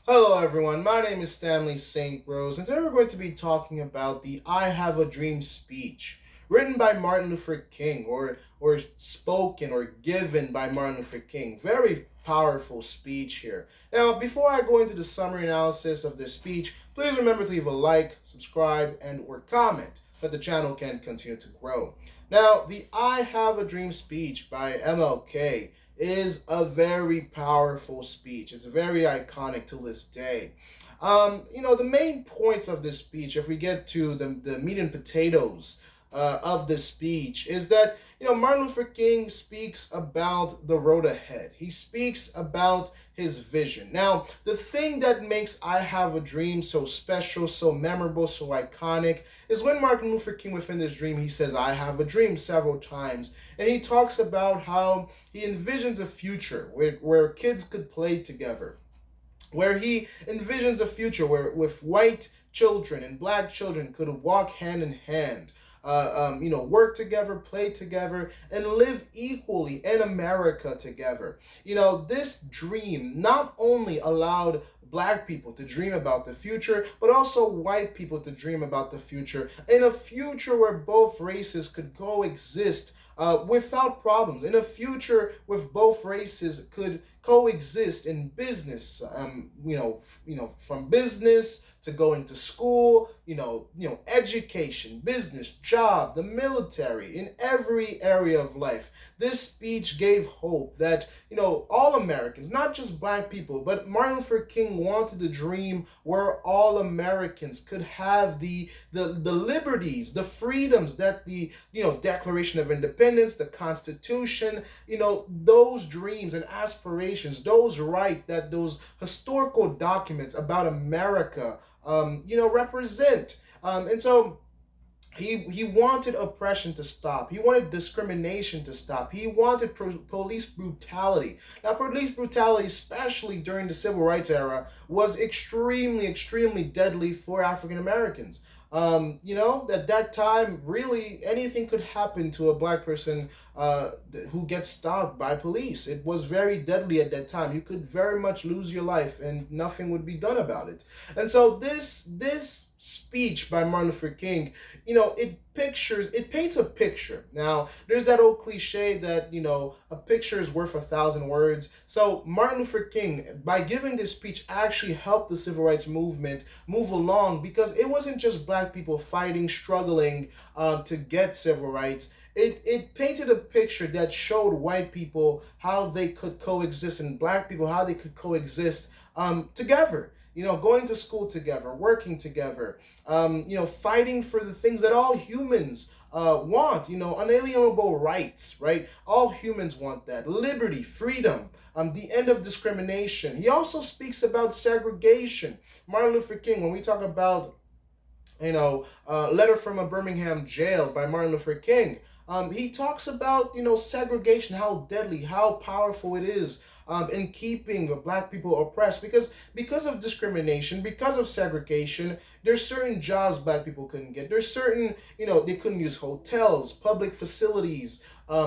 Hello, everyone. My name is Stanley St. Rose, and today we're going to be talking about the I Have a Dream speech written by Martin Luther King or spoken or given by Martin Luther King. Very powerful speech here. Now, before I go into the summary analysis of this speech, please remember to leave a like, subscribe, and or comment so that the channel can continue to grow. Now, the I Have a Dream speech by MLK is a very powerful speech. It's very iconic to this day. The main points of this speech, if we get to the meat and potatoes of this speech, is that, Martin Luther King speaks about the road ahead. He speaks about his vision. Now, the thing that makes I Have a Dream so special, so memorable, so iconic is when Martin Luther King, within this dream, he says, I have a dream several times. And he talks about how he envisions a future where kids could play together, where he envisions a future where with white children and black children could walk hand in hand, work together, play together, and live equally in America together. This dream not only allowed black people to dream about the future, but also white people to dream about the future, in a future where both races could coexist without problems, in a future with both races could coexist in business. From business to going to school, education, business, job, the military, in every area of life. This speech gave hope that, all Americans, not just black people, but Martin Luther King wanted a dream where all Americans could have the liberties, the freedoms that the, Declaration of Independence, the Constitution, those dreams and aspirations, those rights that those historical documents about America represent. And so he wanted oppression to stop. He wanted discrimination to stop. He wanted police brutality. Now, police brutality, especially during the civil rights era, was extremely, extremely deadly for African Americans. At that time, really anything could happen to a black person who gets stopped by police. It was very deadly at that time. You could very much lose your life, and nothing would be done about it. And so this speech by Martin Luther King, it paints a picture. Now, there's that old cliche that, a picture is worth 1,000 words. So Martin Luther King, by giving this speech, actually helped the civil rights movement move along, because it wasn't just black people fighting, struggling to get civil rights. It painted a picture that showed white people how they could coexist, and black people how they could coexist together. Going to school together, working together, fighting for the things that all humans want, unalienable rights, right? All humans want that. Liberty, freedom, the end of discrimination. He also speaks about segregation. Martin Luther King, when we talk about, Letter from a Birmingham Jail by Martin Luther King, he talks about, segregation, how deadly, how powerful it is in keeping black people oppressed, because of discrimination, because of segregation. There's certain jobs black people couldn't get. There's certain, they couldn't use hotels, public facilities,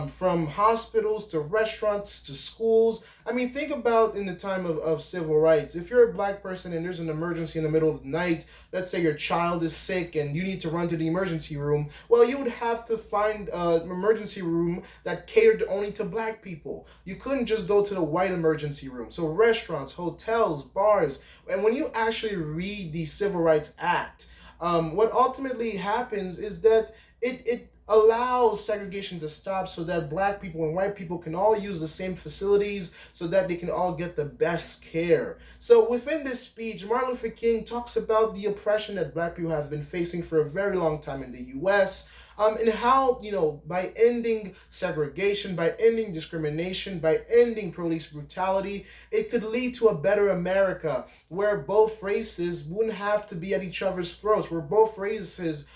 from hospitals to restaurants to schools. I mean, think about in the time of civil rights. If you're a black person and there's an emergency in the middle of the night, let's say your child is sick and you need to run to the emergency room, well, you would have to find an emergency room that catered only to black people. You couldn't just go to the white emergency room. So restaurants, hotels, bars. And when you actually read the Civil Rights Act, what ultimately happens is that it allows segregation to stop, so that black people and white people can all use the same facilities, so that they can all get the best care. So within this speech, Martin Luther King talks about the oppression that black people have been facing for a very long time in the US. And how, by ending segregation, by ending discrimination, by ending police brutality, it could lead to a better America where both races wouldn't have to be at each other's throats, where both races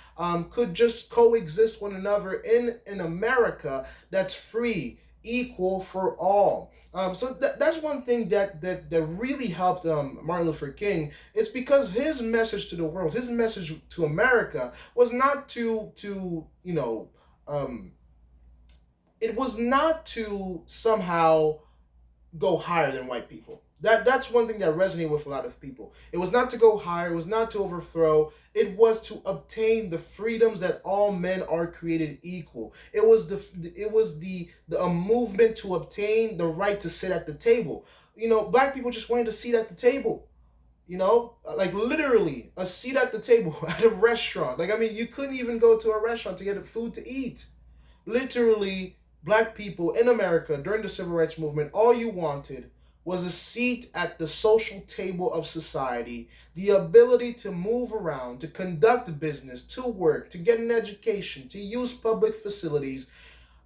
could just coexist one another in an America that's free, equal for all. So that's one thing that really helped Martin Luther King. It's because his message to the world, his message to America, was not um, it was not to somehow go higher than white people. That's one thing that resonated with a lot of people. It was not to go higher, it was not to overthrow, it was to obtain the freedoms that all men are created equal. It was a movement to obtain the right to sit at the table. Black people just wanted a seat at the table. Like literally a seat at the table at a restaurant. Like, I mean, you couldn't even go to a restaurant to get food to eat. Literally, black people in America during the civil rights movement, all you wanted was a seat at the social table of society, the ability to move around, to conduct business, to work, to get an education, to use public facilities,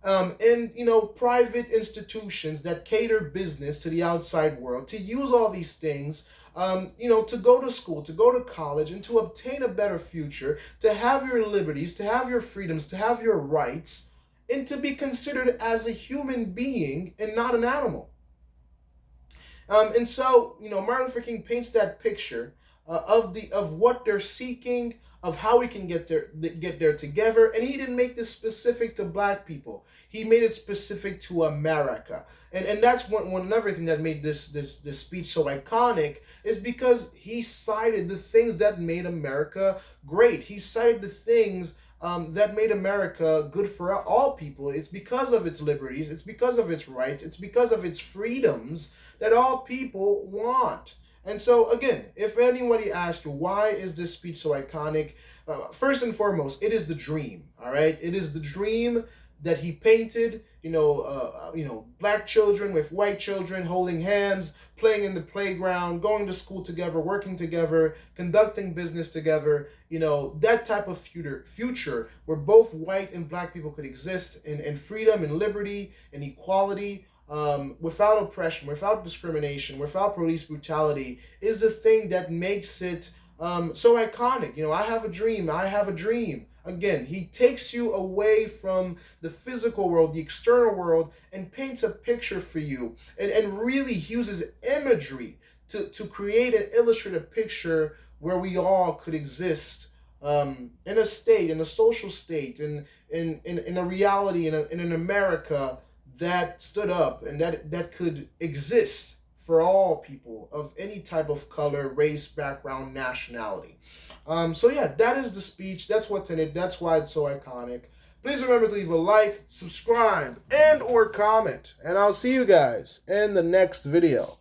and private institutions that cater business to the outside world, to use all these things, to go to school, to go to college, and to obtain a better future, to have your liberties, to have your freedoms, to have your rights, and to be considered as a human being and not an animal. And so, Martin Luther King paints that picture of what they're seeking, of how we can get there together. And he didn't make this specific to black people. He made it specific to America. And that's one another thing that made this speech so iconic, is because he cited the things that made America great. He cited the things that made America good for all people. It's because of its liberties, it's because of its rights, it's because of its freedoms that all people want. And so, again, if anybody asks you, why is this speech so iconic? First and foremost, it is the dream, all right? It is the dream that he painted, black children with white children holding hands, playing in the playground, going to school together, working together, conducting business together, that type of future where both white and black people could exist in freedom and liberty and equality, without oppression, without discrimination, without police brutality, is the thing that makes it so iconic. I have a dream. I have a dream. Again, he takes you away from the physical world, the external world, and paints a picture for you, and really uses imagery to create and illustrate a picture where we all could exist in a state, in a social state, in a reality, in an America that stood up and that could exist for all people of any type of color, race, background, nationality. So yeah, that is the speech. That's what's in it. That's why it's so iconic. Please remember to leave a like, subscribe, and or comment. And I'll see you guys in the next video.